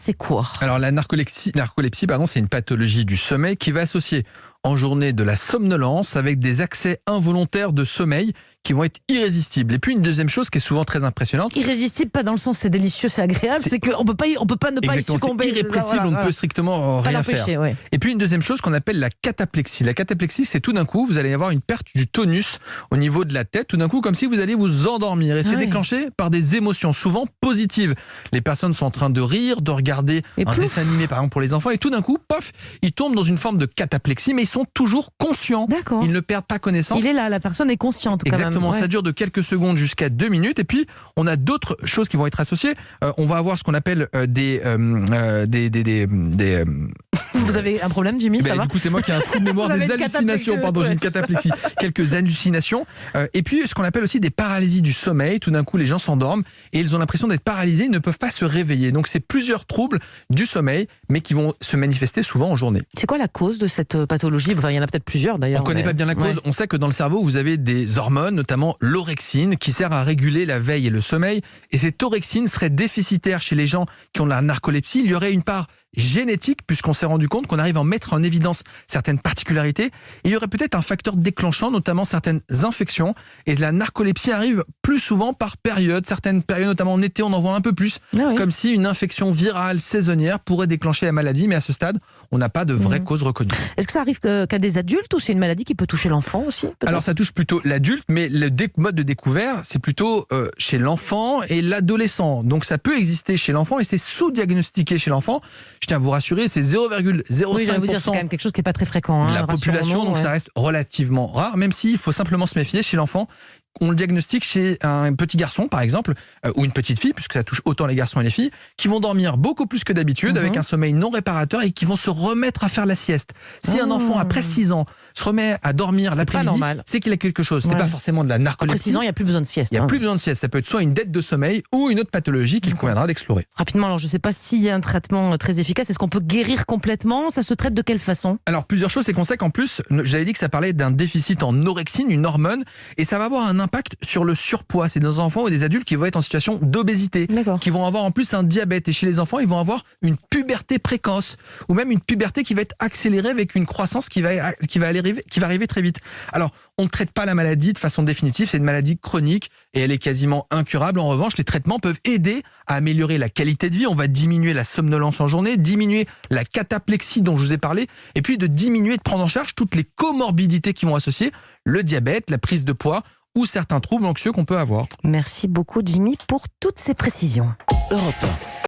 c'est quoi? Alors la narcolepsie, c'est une pathologie du sommeil qui va associer en journée de la somnolence avec des accès involontaires de sommeil qui vont être irrésistibles. Et puis une deuxième chose qui est souvent très impressionnante. Irrésistible, pas dans le sens c'est délicieux, c'est agréable, c'est qu'on peut pas ne pas y succomber. C'est irrépressible, on ne peut strictement rien faire. Ouais. Et puis une deuxième chose qu'on appelle la cataplexie. La cataplexie, c'est tout d'un coup, vous allez avoir une perte du tonus au niveau de la tête, tout d'un coup comme si vous allez vous endormir. Et c'est déclenché par des émotions, souvent positives. Les personnes sont en train de rire, de regarder un dessin animé par exemple pour les enfants, et tout d'un coup, pof, ils tombent dans une forme de cataplexie, mais ils sont toujours conscients. D'accord. Ils ne perdent pas connaissance. Il est là, la personne est consciente quand Exactement, même. Ouais. ça dure de quelques secondes jusqu'à 2 minutes. Et puis, on a d'autres choses qui vont être associées. On va avoir ce qu'on appelle des Vous avez un problème, Jimmy, ça va? Du coup, c'est moi qui ai un trou de mémoire, des hallucinations. Pardon, j'ai une cataplexie. Quelques hallucinations. Et puis, ce qu'on appelle aussi des paralysies du sommeil. Tout d'un coup, les gens s'endorment et ils ont l'impression d'être paralysés. Ils ne peuvent pas se réveiller. Donc, c'est plusieurs troubles du sommeil, mais qui vont se manifester souvent en journée. C'est quoi la cause de cette pathologie? Enfin, il y en a peut-être plusieurs d'ailleurs. On ne connaît pas bien la cause. On sait que dans le cerveau, vous avez des hormones, notamment l'orexine, qui sert à réguler la veille et le sommeil. Et cette orexine serait déficitaire chez les gens qui ont la narcolepsie. Il y aurait une part génétique, puisqu'on s'est rendu compte qu'on arrive à mettre en évidence certaines particularités. Et il y aurait peut-être un facteur déclenchant, notamment certaines infections. Et la narcolepsie arrive plus souvent par période. Certaines périodes, notamment en été, on en voit un peu plus. Comme si une infection virale saisonnière pourrait déclencher la maladie. Mais à ce stade, on n'a pas de vraie cause reconnue. Est-ce que ça arrive qu'à des adultes ou c'est une maladie qui peut toucher l'enfant aussi? Alors ça touche plutôt l'adulte, mais le mode de découvert, c'est plutôt chez l'enfant et l'adolescent. Donc ça peut exister chez l'enfant et c'est sous-diagnostiqué chez l'enfant. Je tiens à vous rassurer, c'est 0,05% c'est quand même quelque chose qui n'est pas très fréquent. de la population, donc ça reste relativement rare, même s'il faut simplement se méfier chez l'enfant. On le diagnostique chez un petit garçon, par exemple, ou une petite fille, puisque ça touche autant les garçons et les filles, qui vont dormir beaucoup plus que d'habitude, avec un sommeil non réparateur et qui vont se remettre à faire la sieste. Si un enfant, après 6 ans, se remet à dormir l'après-midi, c'est qu'il a quelque chose. Ce n'est pas forcément de la narcolepsie. Après 6 ans, il n'y a plus besoin de sieste. Il n'y a plus besoin de sieste. Ça peut être soit une dette de sommeil ou une autre pathologie qu'il conviendra d'explorer. Rapidement, alors je ne sais pas s'il y a un traitement très efficace. Est-ce qu'on peut guérir complètement? Ça se traite de quelle façon? Alors, plusieurs choses. C'est qu'on sait qu'en plus, j'avais dit que ça parlait d'un déficit en orexine, une hormone, et ça va avoir un impact sur le surpoids. C'est des enfants ou des adultes qui vont être en situation d'obésité, qui vont avoir en plus un diabète. Et chez les enfants, ils vont avoir une puberté précoce, ou même une puberté qui va être accélérée avec une croissance qui va arriver très vite. Alors, on ne traite pas la maladie de façon définitive, c'est une maladie chronique et elle est quasiment incurable. En revanche, les traitements peuvent aider à améliorer la qualité de vie. On va diminuer la somnolence en journée, diminuer la cataplexie dont je vous ai parlé, et puis de diminuer, de prendre en charge toutes les comorbidités qui vont associer le diabète, la prise de poids ou certains troubles anxieux qu'on peut avoir. Merci beaucoup Jimmy pour toutes ces précisions. Europe 1.